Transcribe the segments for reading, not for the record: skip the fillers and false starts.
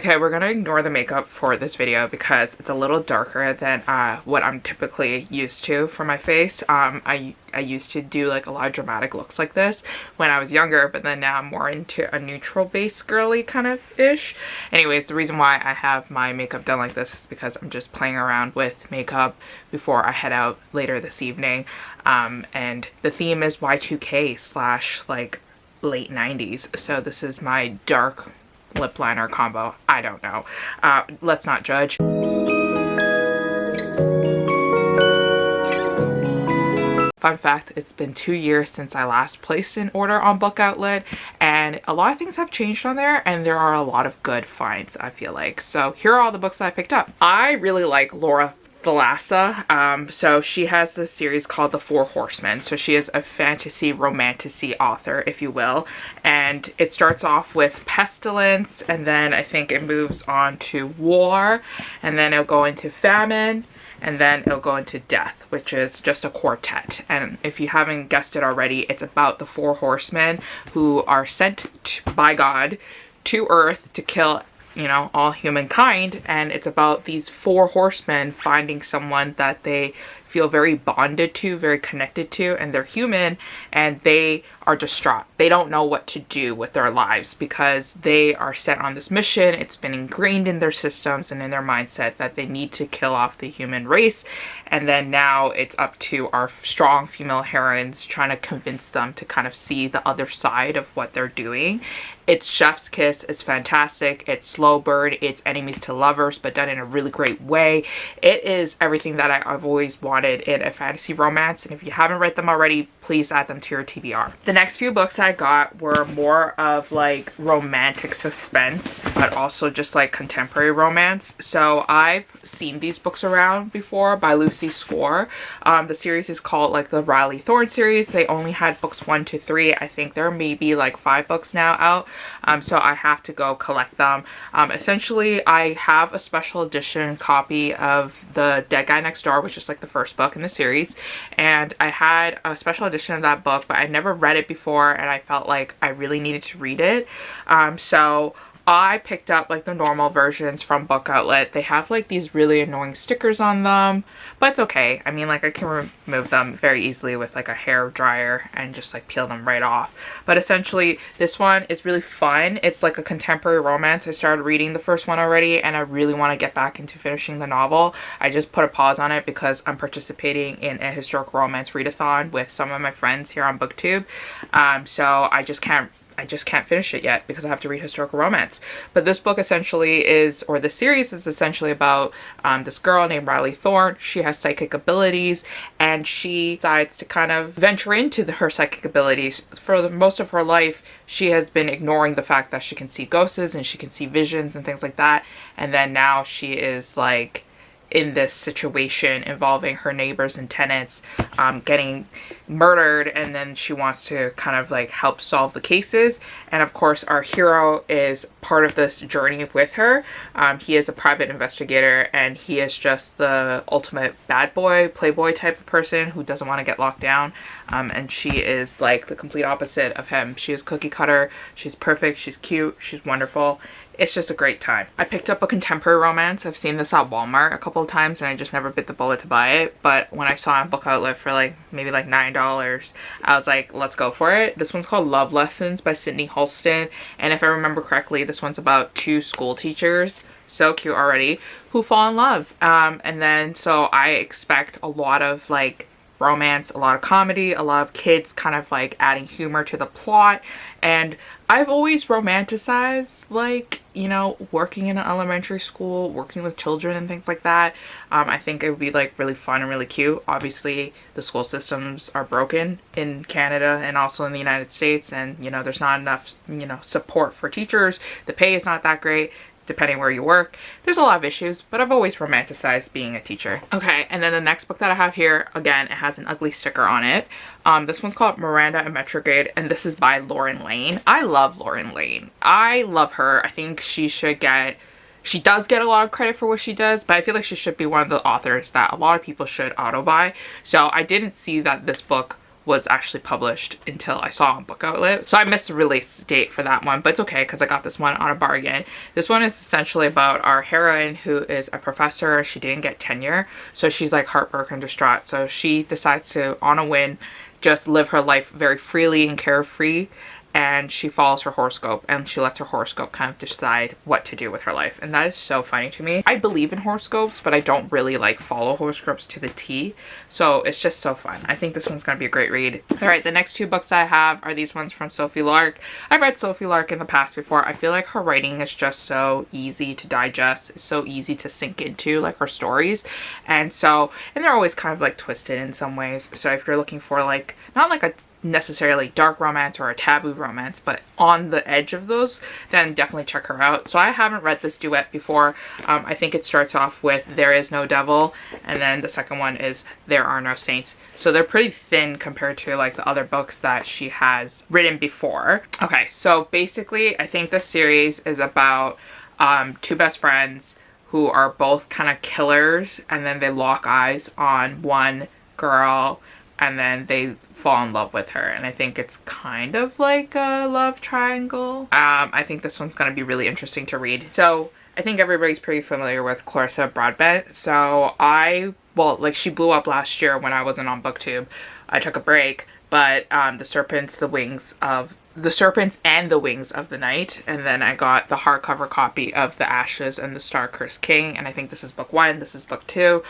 Okay, we're gonna ignore the makeup for this video because it's a little darker than what I'm typically used to for my face. I used to do like a lot of dramatic looks like this when I was younger, but then now I'm more into a neutral base girly kind of ish. Anyways, the reason why I have my makeup done like this is because I'm just playing around with makeup before I head out later this evening. And the theme is Y2K slash like late 90s. So this is my dark lip liner combo. I don't know. Let's not judge. Fun fact, it's been 2 years since I last placed an order on Book Outlet, and a lot of things have changed on there, and there are a lot of good finds, I feel like. So here are all the books that I picked up. I really like Laura Thalassa. So she has this series called the Four Horsemen. So she is a fantasy romantasy author, if you will, and it starts off with pestilence, and then I think it moves on to war, and then it'll go into famine, and then it'll go into death, which is just a quartet. And if you haven't guessed it already, it's about the four horsemen who are sent by God to Earth to kill, you know, all humankind. And it's about these four horsemen finding someone that they feel very bonded to, very connected to, and they're human, and they are distraught. They don't know what to do with their lives because they are set on this mission. It's been ingrained in their systems and in their mindset that they need to kill off the human race. And then now it's up to our strong female heroines trying to convince them to kind of see the other side of what they're doing. It's chef's kiss. It's fantastic. It's slow burn. It's enemies to lovers, but done in a really great way. It is everything that I've always wanted in a fantasy romance, and if you haven't read them already, please add them to your TBR. The next few books I got were more of like romantic suspense, but also just like contemporary romance. So I've seen these books around before by Lucy Score. The series is called like the Riley Thorn series. They only had books 1 to 3. I think there may be like 5 books now out. So I have to go collect them. Essentially, I have a special edition copy of The Dead Guy Next Door, which is like the first book in the series, and I had a special edition of that book, but I never read it before, and I felt like I really needed to read it. So I picked up like the normal versions from Book Outlet. They have like these really annoying stickers on them, but it's okay. I mean, like I can remove them very easily with like a hair dryer and just like peel them right off. But essentially this one is really fun. It's like a contemporary romance. I started reading the first one already, and I really want to get back into finishing the novel. I just put a pause on it because I'm participating in a historical romance readathon with some of my friends here on BookTube. So I just can't finish it yet because I have to read historical romance. But this book essentially is, or the series is essentially about this girl named Riley Thorn. She has psychic abilities, and she decides to kind of venture into her psychic abilities. For most of her life, she has been ignoring the fact that she can see ghosts and she can see visions and things like that. And then now she is like in this situation involving her neighbors and tenants getting murdered, and then she wants to kind of like help solve the cases. And of course our hero is part of this journey with her. He is a private investigator, and he is just the ultimate bad boy, playboy type of person who doesn't want to get locked down. And she is like the complete opposite of him. She is cookie cutter, she's perfect, she's cute, she's wonderful. It's just a great time. I picked up a contemporary romance. I've seen this at Walmart a couple of times, and I just never bit the bullet to buy it. But when I saw it on Book Outlet for like maybe like $9, I was like, let's go for it. This one's called Love Lessons by Sydney Holston. And if I remember correctly, this one's about 2 school teachers, so cute already, who fall in love. And then so I expect a lot of like romance, a lot of comedy, a lot of kids kind of like adding humor to the plot. And I've always romanticized like, you know, working in an elementary school, working with children and things like that. I think it would be like really fun and really cute. Obviously the school systems are broken in Canada and also in the United States, and you know, there's not enough, you know, support for teachers. The pay is not that great depending where you work. There's a lot of issues, but I've always romanticized being a teacher. Okay, and then the next book that I have here, again, it has an ugly sticker on it. This one's called Miranda and Retrograde, and this is by Lauren Lane. I love Lauren Lane. I love her. I think she does get a lot of credit for what she does, but I feel like she should be one of the authors that a lot of people should auto buy. So I didn't see that this book was actually published until I saw on Book Outlet. So I missed the release date for that one, but it's okay because I got this one on a bargain. This one is essentially about our heroine who is a professor. She didn't get tenure, so she's like heartbroken, distraught. So she decides to, on a whim, just live her life very freely and carefree, and she follows her horoscope and she lets her horoscope kind of decide what to do with her life. And that is so funny to me. I believe in horoscopes, but I don't really like follow horoscopes to the T. So it's just so fun. I think this one's gonna be a great read. All right, the next two books I have are these ones from Sophie Lark. I've read Sophie Lark in the past before. I feel like her writing is just so easy to digest. It's so easy to sink into, like her stories. And they're always kind of like twisted in some ways. So if you're looking for like, not like a necessarily dark romance or a taboo romance, but on the edge of those, then definitely check her out. So I haven't read this duet before. I think it starts off with There Is No Devil, and then the second one is There Are No Saints. So they're pretty thin compared to like the other books that she has written before. Okay, so basically I think this series is about two best friends who are both kind of killers, and then they lock eyes on one girl and then they fall in love with her, and I think it's kind of like a love triangle. I think this one's gonna be really interesting to read. So I think everybody's pretty familiar with Clarissa Broadbent. So she blew up last year when I wasn't on BookTube. I took a break, but The Serpents and the Wings of the Night, and then I got the hardcover copy of The Ashes and the Star-Cursed King, and I think this is book 1, this is book 2.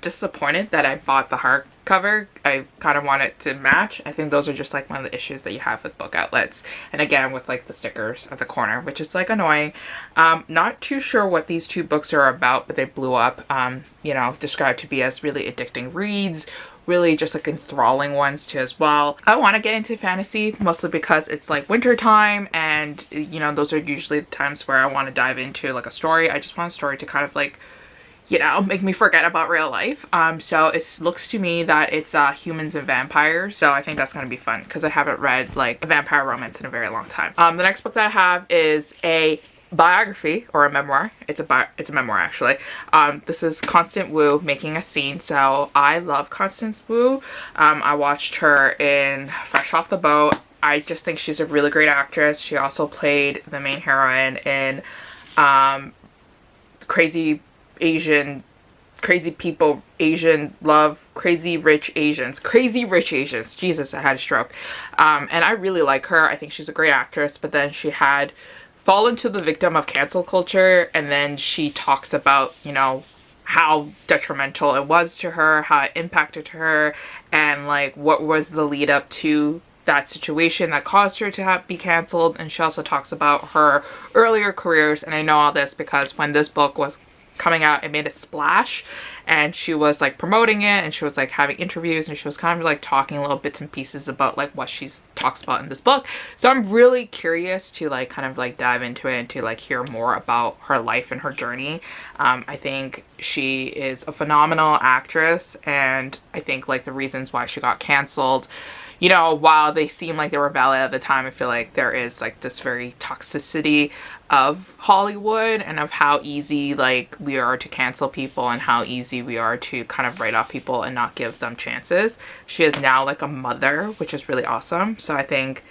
Disappointed that I bought the hardcover. I kind of want it to match. I think those are just like one of the issues that you have with book outlets, and again with like the stickers at the corner, which is like annoying. Not too sure what these two books are about, but they blew up, you know, described to be as really addicting reads, really just like enthralling ones too as well. I want to get into fantasy mostly because it's like winter time, and you know, those are usually the times where I want to dive into like a story. I just want a story to kind of like, you know, make me forget about real life. So it looks to me that it's humans and vampires. So I think that's gonna be fun because I haven't read like a vampire romance in a very long time. The next book that I have is a biography or a memoir. It's a memoir actually. This is Constance Wu, Making a Scene. So I love Constance Wu. I watched her in Fresh Off the Boat. I just think she's a really great actress. She also played the main heroine in Crazy Rich Asians. Jesus, I had a stroke. And I really like her. I think she's a great actress, but then she had fallen to the victim of cancel culture, and then she talks about, you know, how detrimental it was to her, how it impacted her, and like what was the lead up to that situation that caused her to be canceled. And she also talks about her earlier careers, and I know all this because when this book was coming out, it made a splash, and she was like promoting it, and she was like having interviews, and she was kind of like talking little bits and pieces about like what she talks about in this book. So I'm really curious to like kind of like dive into it and to like hear more about her life and her journey. I think she is a phenomenal actress, and I think like the reasons why she got canceled, you know, while they seem like they were valid at the time, I feel like there is like this very toxicity of Hollywood and of how easy like we are to cancel people and how easy we are to kind of write off people and not give them chances. She is now like a mother, which is really awesome. So I think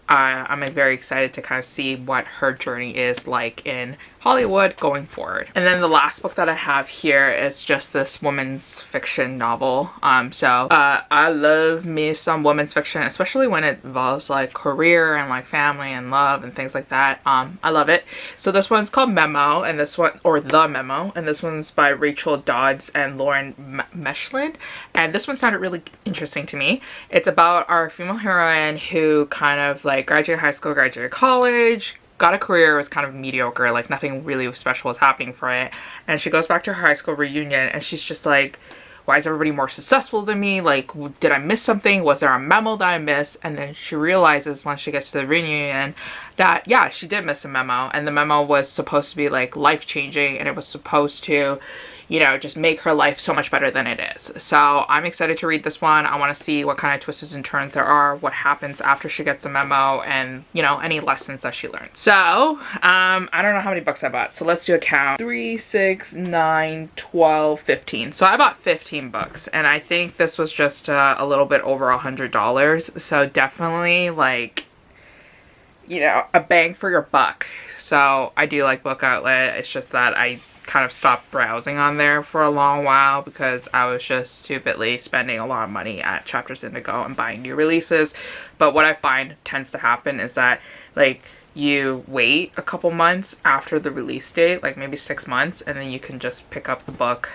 I'm very excited to kind of see what her journey is like in Hollywood going forward. And then the last book that I have here is just this women's fiction novel. I love me some women's fiction, especially when it involves like career and like family and love and things like that. I love it. So this one's called Memo, and this one, or The Memo, and this one's by Rachel Dodds and Lauren Meshland. And this one sounded really interesting to me. It's about our female heroine who kind of like graduated high school, graduated college, got a career, was kind of mediocre, like nothing really special was happening for it, and she goes back to her high school reunion, and she's just like, why is everybody more successful than me? Like, did I miss something? Was there a memo that I missed? And then she realizes when she gets to the reunion that, yeah, she did miss a memo, and the memo was supposed to be like life-changing, and it was supposed to, you know, just make her life so much better than it is. So I'm excited to read this one. I want to see what kind of twists and turns there are, what happens after she gets the memo, and, you know, any lessons that she learned. So I don't know how many books I bought, so let's do a count. 3, 6, 9, 12, 15. So I bought 15 books, and I think this was just a little bit over $100. So definitely, like, you know, a bang for your buck. So I do like Book Outlet. It's just that I kind of stopped browsing on there for a long while because I was just stupidly spending a lot of money at Chapters Indigo and buying new releases. But what I find tends to happen is that, like, you wait a couple months after the release date, like maybe 6 months, and then you can just pick up the book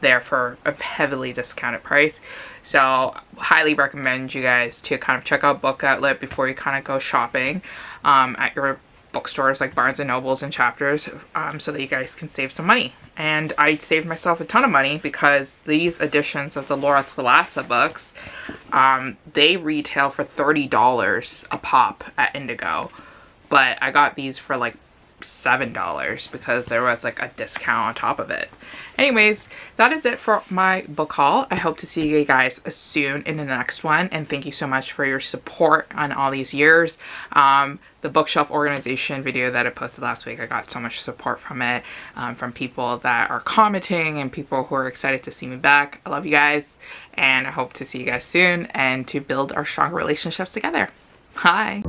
there for a heavily discounted price. So highly recommend you guys to kind of check out Book Outlet before you kind of go shopping at your bookstores like Barnes and Nobles and Chapters, so that you guys can save some money. And I saved myself a ton of money because these editions of the Laura Thalassa books, they retail for $30 a pop at Indigo, but I got these for like $7 because there was like a discount on top of it. Anyways, that is it for my book haul. I hope to see you guys soon in the next one, and thank you so much for your support on all these years. The bookshelf organization video that I posted last week, I got so much support from it, from people that are commenting and people who are excited to see me back. I love you guys, and I hope to see you guys soon and to build our strong relationships together. Bye.